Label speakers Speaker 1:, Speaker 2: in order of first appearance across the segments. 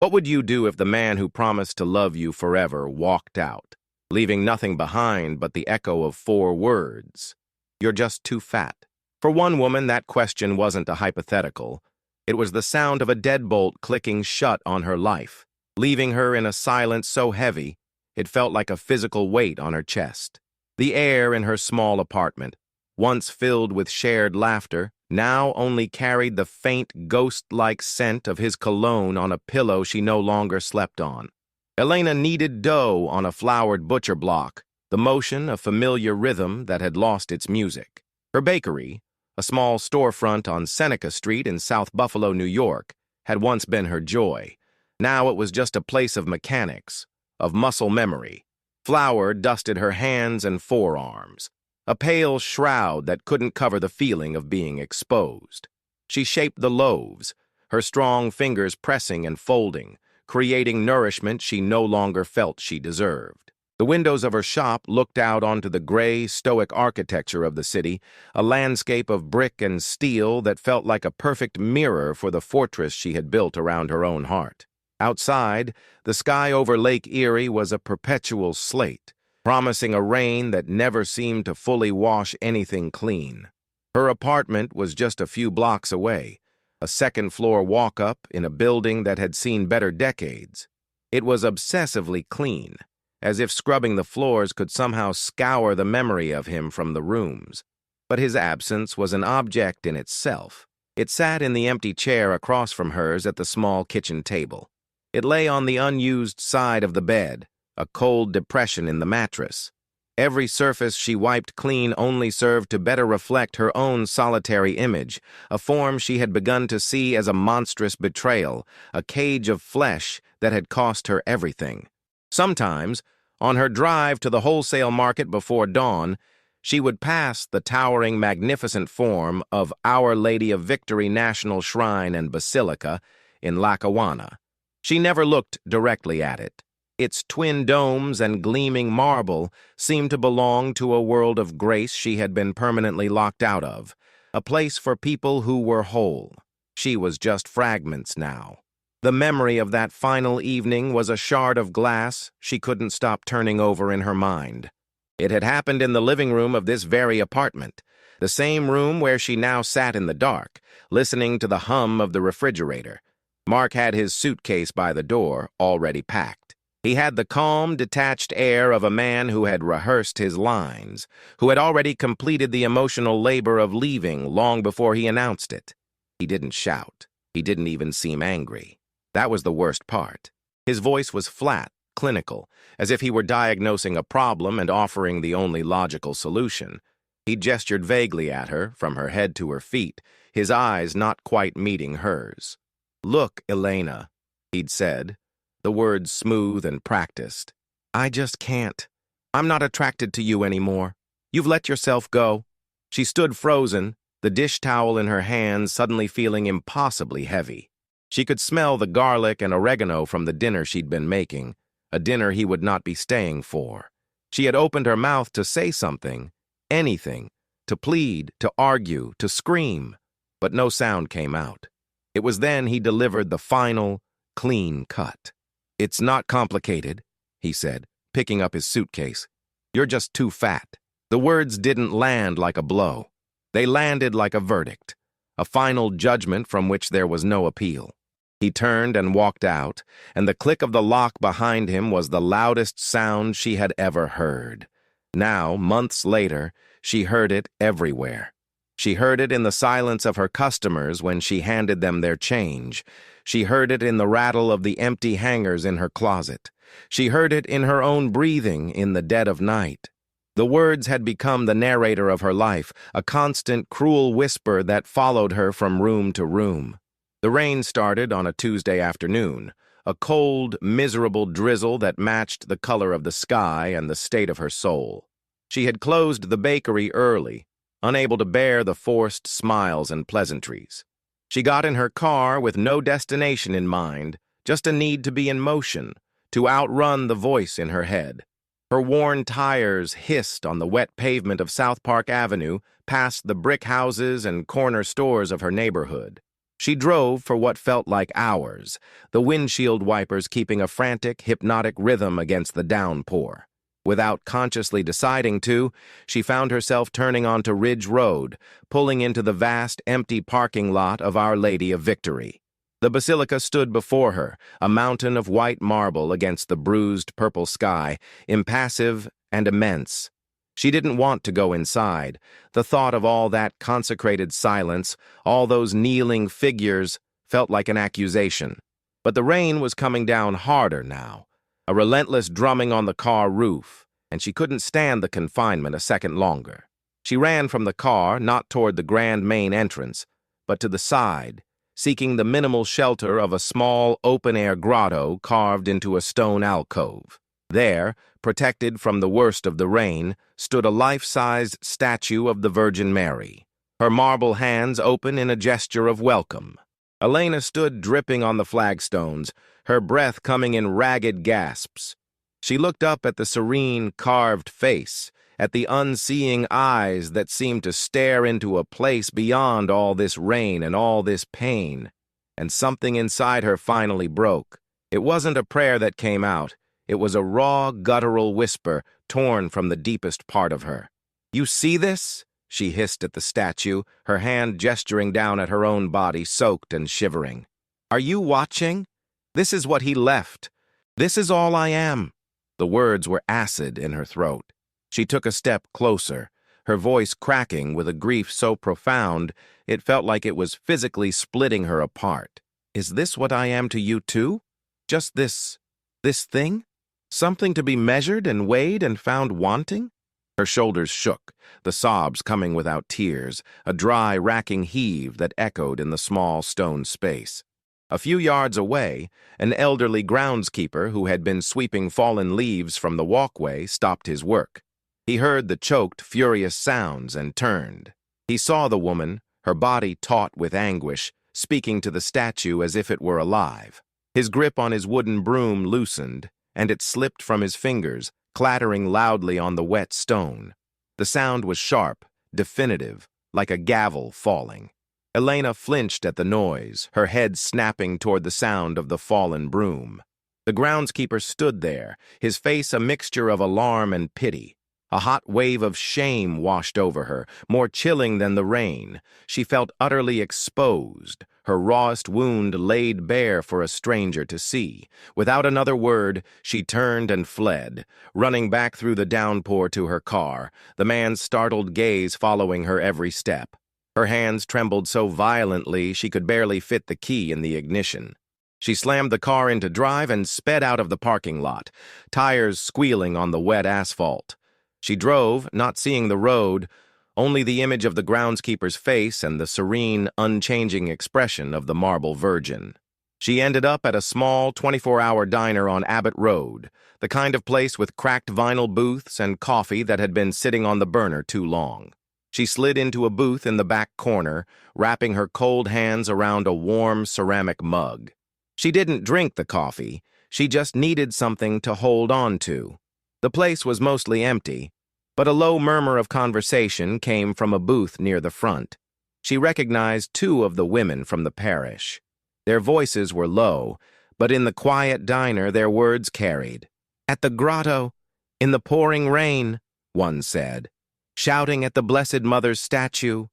Speaker 1: What would you do if the man who promised to love you forever walked out, leaving nothing behind but the echo of 4 words? You're just too fat. For one woman, that question wasn't a hypothetical. It was the sound of a deadbolt clicking shut on her life, leaving her in a silence so heavy it felt like a physical weight on her chest. The air in her small apartment, once filled with shared laughter, now only carried the faint, ghost-like scent of his cologne on a pillow she no longer slept on. Elena kneaded dough on a floured butcher block, the motion a familiar rhythm that had lost its music. Her bakery, a small storefront on Seneca Street in South Buffalo, New York, had once been her joy. Now it was just a place of mechanics, of muscle memory. Flour dusted her hands and forearms, a pale shroud that couldn't cover the feeling of being exposed. She shaped the loaves, her strong fingers pressing and folding, creating nourishment she no longer felt she deserved. The windows of her shop looked out onto the gray, stoic architecture of the city, a landscape of brick and steel that felt like a perfect mirror for the fortress she had built around her own heart. Outside, the sky over Lake Erie was a perpetual slate, promising a rain that never seemed to fully wash anything clean. Her apartment was just a few blocks away, a second-floor walk-up in a building that had seen better decades. It was obsessively clean, as if scrubbing the floors could somehow scour the memory of him from the rooms. But his absence was an object in itself. It sat in the empty chair across from hers at the small kitchen table. It lay on the unused side of the bed, a cold depression in the mattress. Every surface she wiped clean only served to better reflect her own solitary image, a form she had begun to see as a monstrous betrayal, a cage of flesh that had cost her everything. Sometimes, on her drive to the wholesale market before dawn, she would pass the towering, magnificent form of Our Lady of Victory National Shrine and Basilica in Lackawanna. She never looked directly at it. Its twin domes and gleaming marble seemed to belong to a world of grace she had been permanently locked out of, a place for people who were whole. She was just fragments now. The memory of that final evening was a shard of glass she couldn't stop turning over in her mind. It had happened in the living room of this very apartment, the same room where she now sat in the dark, listening to the hum of the refrigerator. Mark had his suitcase by the door, already packed. He had the calm, detached air of a man who had rehearsed his lines, who had already completed the emotional labor of leaving long before he announced it. He didn't shout. He didn't even seem angry. That was the worst part. His voice was flat, clinical, as if he were diagnosing a problem and offering the only logical solution. He gestured vaguely at her, from her head to her feet, his eyes not quite meeting hers. "Look, Elena," he'd said, the words smooth and practiced. "I just can't. I'm not attracted to you anymore. You've let yourself go." She stood frozen, the dish towel in her hands suddenly feeling impossibly heavy. She could smell the garlic and oregano from the dinner she'd been making, a dinner he would not be staying for. She had opened her mouth to say something, anything, to plead, to argue, to scream, but no sound came out. It was then he delivered the final, clean cut. "It's not complicated," he said, picking up his suitcase. "You're just too fat." The words didn't land like a blow. They landed like a verdict, a final judgment from which there was no appeal. He turned and walked out, and the click of the lock behind him was the loudest sound she had ever heard. Now, months later, she heard it everywhere. She heard it in the silence of her customers when she handed them their change. She heard it in the rattle of the empty hangers in her closet. She heard it in her own breathing in the dead of night. The words had become the narrator of her life, a constant, cruel whisper that followed her from room to room. The rain started on a Tuesday afternoon, a cold, miserable drizzle that matched the color of the sky and the state of her soul. She had closed the bakery early, unable to bear the forced smiles and pleasantries. She got in her car with no destination in mind, just a need to be in motion, to outrun the voice in her head. Her worn tires hissed on the wet pavement of South Park Avenue past the brick houses and corner stores of her neighborhood. She drove for what felt like hours, the windshield wipers keeping a frantic, hypnotic rhythm against the downpour. Without consciously deciding to, she found herself turning onto Ridge Road, pulling into the vast, empty parking lot of Our Lady of Victory. The basilica stood before her, a mountain of white marble against the bruised purple sky, impassive and immense. She didn't want to go inside. The thought of all that consecrated silence, all those kneeling figures, felt like an accusation. But the rain was coming down harder now, a relentless drumming on the car roof, and she couldn't stand the confinement a second longer. She ran from the car, not toward the grand main entrance, but to the side, seeking the minimal shelter of a small, open-air grotto carved into a stone alcove. There, protected from the worst of the rain, stood a life-sized statue of the Virgin Mary, her marble hands open in a gesture of welcome. Elena stood dripping on the flagstones, her breath coming in ragged gasps. She looked up at the serene, carved face, at the unseeing eyes that seemed to stare into a place beyond all this rain and all this pain, and something inside her finally broke. It wasn't a prayer that came out. It was a raw, guttural whisper torn from the deepest part of her. "You see this?" she hissed at the statue, her hand gesturing down at her own body, soaked and shivering. "Are you watching? This is what he left. This is all I am." The words were acid in her throat. She took a step closer, her voice cracking with a grief so profound it felt like it was physically splitting her apart. "Is this what I am to you too? Just this thing? Something to be measured and weighed and found wanting?" Her shoulders shook, the sobs coming without tears, a dry, racking heave that echoed in the small stone space. A few yards away, an elderly groundskeeper who had been sweeping fallen leaves from the walkway stopped his work. He heard the choked, furious sounds and turned. He saw the woman, her body taut with anguish, speaking to the statue as if it were alive. His grip on his wooden broom loosened, and it slipped from his fingers, clattering loudly on the wet stone. The sound was sharp, definitive, like a gavel falling. Elena flinched at the noise, her head snapping toward the sound of the fallen broom. The groundskeeper stood there, his face a mixture of alarm and pity. A hot wave of shame washed over her, more chilling than the rain. She felt utterly exposed, her rawest wound laid bare for a stranger to see. Without another word, she turned and fled, running back through the downpour to her car, the man's startled gaze following her every step. Her hands trembled so violently she could barely fit the key in the ignition. She slammed the car into drive and sped out of the parking lot, tires squealing on the wet asphalt. She drove, not seeing the road, only the image of the groundskeeper's face and the serene, unchanging expression of the marble Virgin. She ended up at a small 24-hour diner on Abbott Road, the kind of place with cracked vinyl booths and coffee that had been sitting on the burner too long. She slid into a booth in the back corner, wrapping her cold hands around a warm ceramic mug. She didn't drink the coffee, she just needed something to hold on to. The place was mostly empty, but a low murmur of conversation came from a booth near the front. She recognized two of the women from the parish. Their voices were low, but in the quiet diner their words carried. "At the grotto, in the pouring rain," one said, "shouting at the Blessed Mother's statue.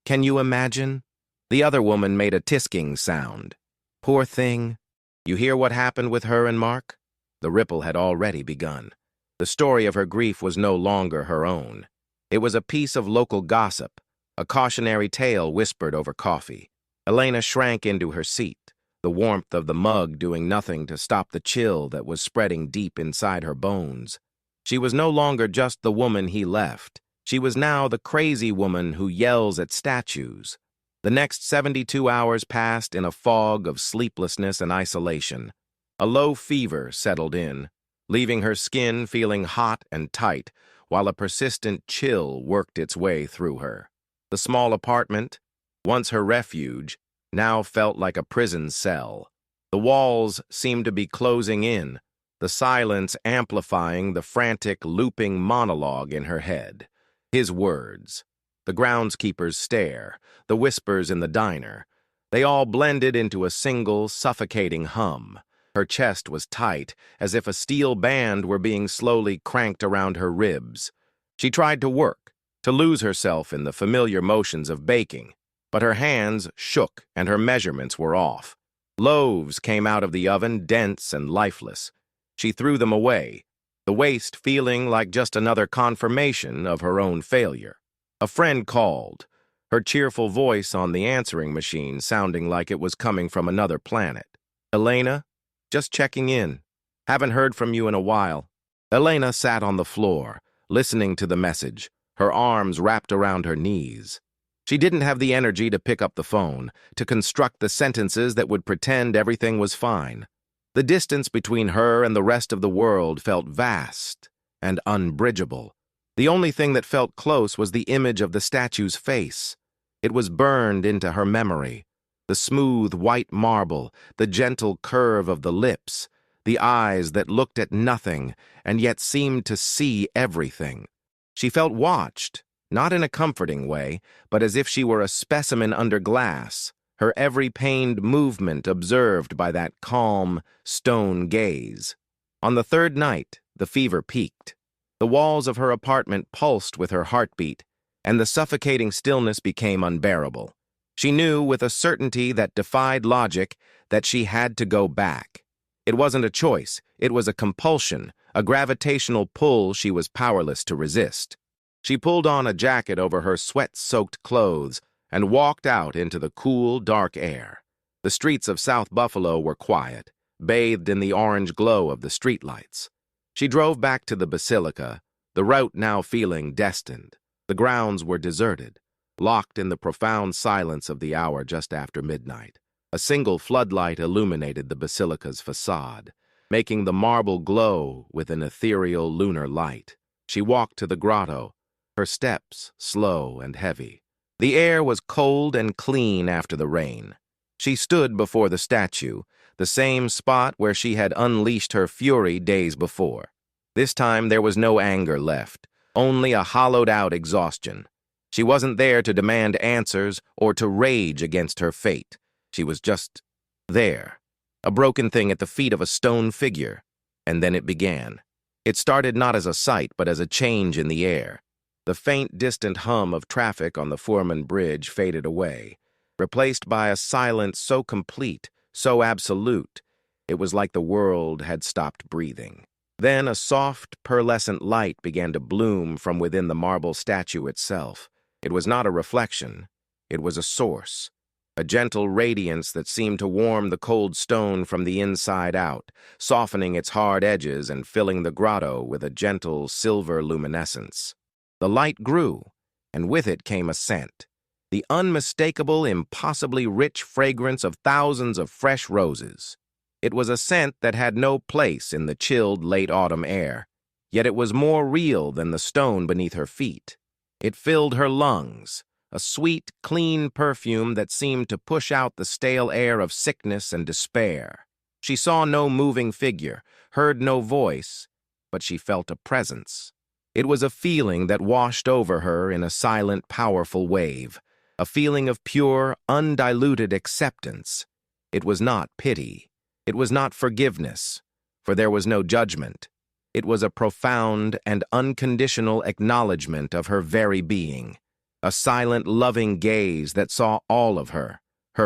Speaker 1: Can you imagine?" The other woman made a tisking sound. "Poor thing. You hear what happened with her and Mark?" The ripple had already begun. The story of her grief was no longer her own. It was a piece of local gossip, a cautionary tale whispered over coffee. Elena shrank into her seat, the warmth of the mug doing nothing to stop the chill that was spreading deep inside her bones. She was no longer just the woman he left. She was now the crazy woman who yells at statues. The next 72 hours passed in a fog of sleeplessness and isolation. A low fever settled in, leaving her skin feeling hot and tight, while a persistent chill worked its way through her. The small apartment, once her refuge, now felt like a prison cell. The walls seemed to be closing in, the silence amplifying the frantic, looping monologue in her head. His words, the groundskeeper's stare, the whispers in the diner, They all blended into a single, suffocating hum. Her chest was tight, as if a steel band were being slowly cranked around her ribs. She tried to work, to lose herself in the familiar motions of baking, but her hands shook and her measurements were off. Loaves came out of the oven, dense and lifeless. She threw them away, the waste feeling like just another confirmation of her own failure. A friend called, her cheerful voice on the answering machine sounding like it was coming from another planet. "Elena? Just checking in. Haven't heard from you in a while." Elena sat on the floor, listening to the message, her arms wrapped around her knees. She didn't have the energy to pick up the phone, to construct the sentences that would pretend everything was fine. The distance between her and the rest of the world felt vast and unbridgeable. The only thing that felt close was the image of the statue's face. It was burned into her memory. The smooth white marble, the gentle curve of the lips, the eyes that looked at nothing and yet seemed to see everything. She felt watched, not in a comforting way, but as if she were a specimen under glass, her every pained movement observed by that calm, stone gaze. On the third night, the fever peaked. The walls of her apartment pulsed with her heartbeat, and the suffocating stillness became unbearable. She knew with a certainty that defied logic that she had to go back. It wasn't a choice, it was a compulsion, a gravitational pull she was powerless to resist. She pulled on a jacket over her sweat-soaked clothes and walked out into the cool, dark air. The streets of South Buffalo were quiet, bathed in the orange glow of the streetlights. She drove back to the Basilica, the route now feeling destined. The grounds were deserted, locked in the profound silence of the hour just after midnight. A single floodlight illuminated the Basilica's facade, making the marble glow with an ethereal lunar light. She walked to the grotto, her steps slow and heavy. The air was cold and clean after the rain. She stood before the statue, the same spot where she had unleashed her fury days before. This time there was no anger left, only a hollowed-out exhaustion. She wasn't there to demand answers or to rage against her fate. She was just there, a broken thing at the feet of a stone figure. And then it began. It started not as a sight, but as a change in the air. The faint, distant hum of traffic on the Foreman Bridge faded away, replaced by a silence so complete, so absolute, it was like the world had stopped breathing. Then a soft, pearlescent light began to bloom from within the marble statue itself. It was not a reflection, it was a source, a gentle radiance that seemed to warm the cold stone from the inside out, softening its hard edges and filling the grotto with a gentle silver luminescence. The light grew, and with it came a scent, the unmistakable, impossibly rich fragrance of thousands of fresh roses. It was a scent that had no place in the chilled late autumn air, yet it was more real than the stone beneath her feet. It filled her lungs, a sweet, clean perfume that seemed to push out the stale air of sickness and despair. She saw no moving figure, heard no voice, but she felt a presence. It was a feeling that washed over her in a silent, powerful wave, a feeling of pure, undiluted acceptance. It was not pity. It was not forgiveness, for there was no judgment. It was a profound and unconditional acknowledgement of her very being, a silent, loving gaze that saw all of her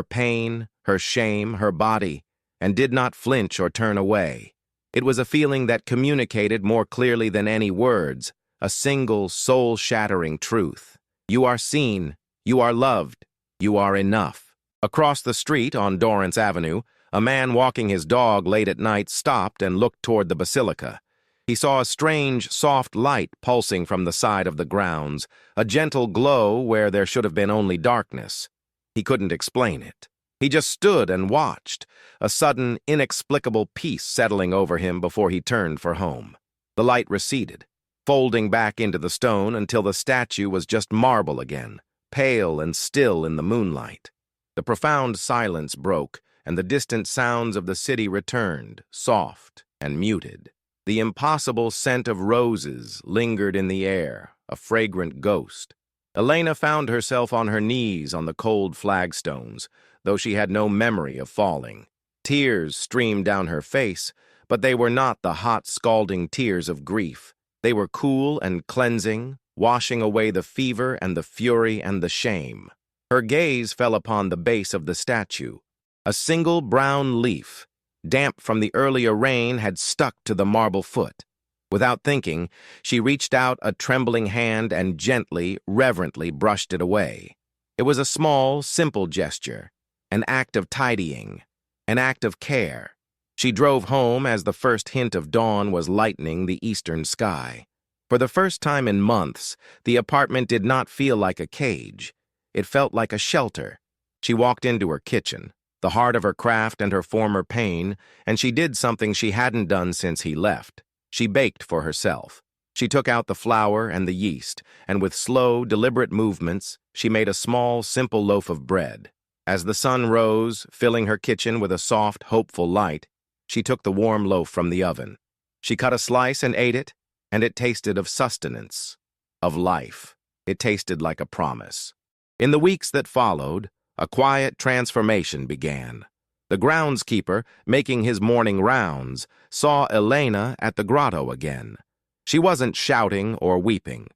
Speaker 1: pain, her shame, her body, and did not flinch or turn away. It was a feeling that communicated more clearly than any words, a single, soul-shattering truth. You are seen, you are loved, you are enough. Across the street on Dorrance Avenue, a man walking his dog late at night stopped and looked toward the Basilica. He saw a strange, soft light pulsing from the side of the grounds, a gentle glow where there should have been only darkness. He couldn't explain it. He just stood and watched, a sudden, inexplicable peace settling over him before he turned for home. The light receded, folding back into the stone until the statue was just marble again, pale and still in the moonlight. The profound silence broke, and the distant sounds of the city returned, soft and muted. The impossible scent of roses lingered in the air, a fragrant ghost. Elena found herself on her knees on the cold flagstones, though she had no memory of falling. Tears streamed down her face, but they were not the hot, scalding tears of grief. They were cool and cleansing, washing away the fever and the fury and the shame. Her gaze fell upon the base of the statue. A single brown leaf, damp from the earlier rain, had stuck to the marble foot. Without thinking, she reached out a trembling hand and gently, reverently brushed it away. It was a small, simple gesture, an act of tidying, an act of care. She drove home as the first hint of dawn was lightening the eastern sky. For the first time in months, the apartment did not feel like a cage. It felt like a shelter. She walked into her kitchen, the heart of her craft and her former pain, and she did something she hadn't done since he left. She baked for herself. She took out the flour and the yeast, and with slow, deliberate movements, she made a small, simple loaf of bread. As the sun rose, filling her kitchen with a soft, hopeful light, she took the warm loaf from the oven. She cut a slice and ate it, and it tasted of sustenance, of life. It tasted like a promise. In the weeks that followed, a quiet transformation began. The groundskeeper, making his morning rounds, saw Elena at the grotto again. She wasn't shouting or weeping.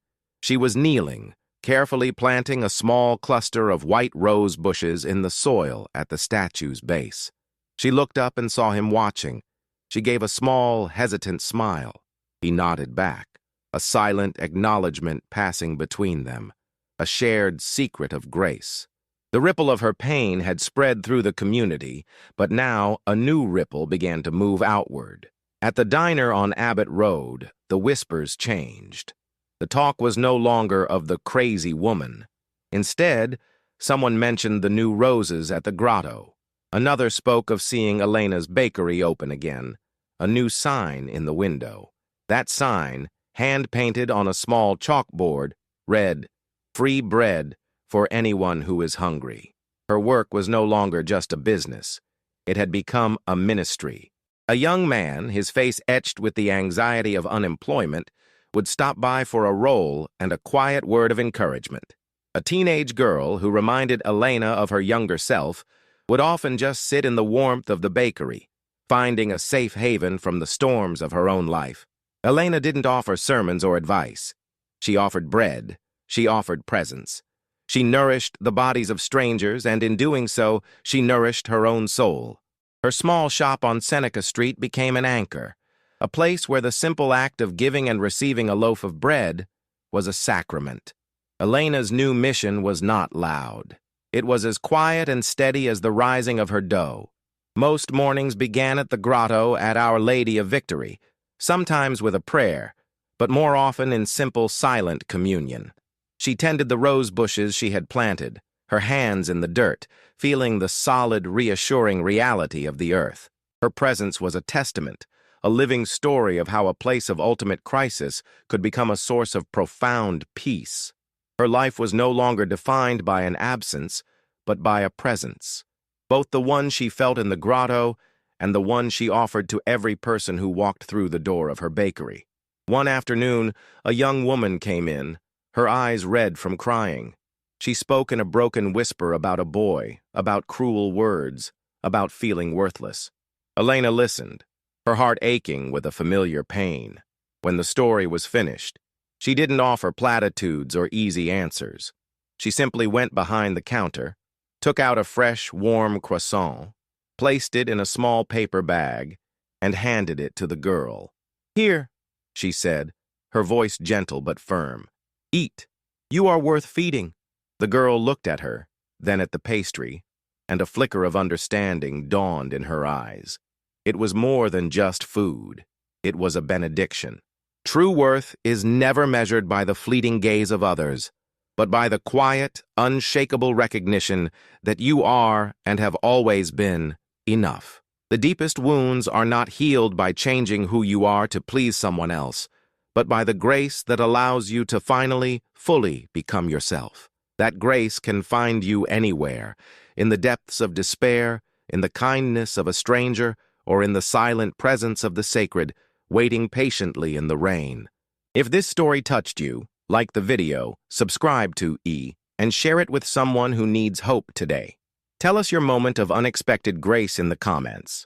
Speaker 1: She was kneeling, carefully planting a small cluster of white rose bushes in the soil at the statue's base. She looked up and saw him watching. She gave a small, hesitant smile. He nodded back, a silent acknowledgement passing between them, a shared secret of grace. The ripple of her pain had spread through the community, but now a new ripple began to move outward. At the diner on Abbott Road, the whispers changed. The talk was no longer of the crazy woman. Instead, someone mentioned the new roses at the grotto. Another spoke of seeing Elena's bakery open again, a new sign in the window. That sign, hand-painted on a small chalkboard, read, "Free bread for anyone who is hungry." Her work was no longer just a business. It had become a ministry. A young man, his face etched with the anxiety of unemployment, would stop by for a roll and a quiet word of encouragement. A teenage girl who reminded Elena of her younger self would often just sit in the warmth of the bakery, finding a safe haven from the storms of her own life. Elena didn't offer sermons or advice. She offered bread. She offered presence. She nourished the bodies of strangers, and in doing so, she nourished her own soul. Her small shop on Seneca Street became an anchor, a place where the simple act of giving and receiving a loaf of bread was a sacrament. Elena's new mission was not loud. It was as quiet and steady as the rising of her dough. Most mornings began at the grotto at Our Lady of Victory, sometimes with a prayer, but more often in simple, silent communion. She tended the rose bushes she had planted, her hands in the dirt, feeling the solid, reassuring reality of the earth. Her presence was a testament, a living story of how a place of ultimate crisis could become a source of profound peace. Her life was no longer defined by an absence, but by a presence, both the one she felt in the grotto and the one she offered to every person who walked through the door of her bakery. One afternoon, a young woman came in, her eyes red from crying. She spoke in a broken whisper about a boy, about cruel words, about feeling worthless. Elena listened, her heart aching with a familiar pain. When the story was finished, she didn't offer platitudes or easy answers. She simply went behind the counter, took out a fresh, warm croissant, placed it in a small paper bag, and handed it to the girl. "Here," she said, her voice gentle but firm. "Eat. You are worth feeding." The girl looked at her, then at the pastry, and a flicker of understanding dawned in her eyes. It was more than just food. It was a benediction. True worth is never measured by the fleeting gaze of others, but by the quiet, unshakable recognition that you are, and have always been, enough. The deepest wounds are not healed by changing who you are to please someone else, but by the grace that allows you to finally, fully become yourself. That grace can find you anywhere, in the depths of despair, in the kindness of a stranger, or in the silent presence of the sacred, waiting patiently in the rain. If this story touched you, like the video, subscribe to E, and share it with someone who needs hope today. Tell us your moment of unexpected grace in the comments.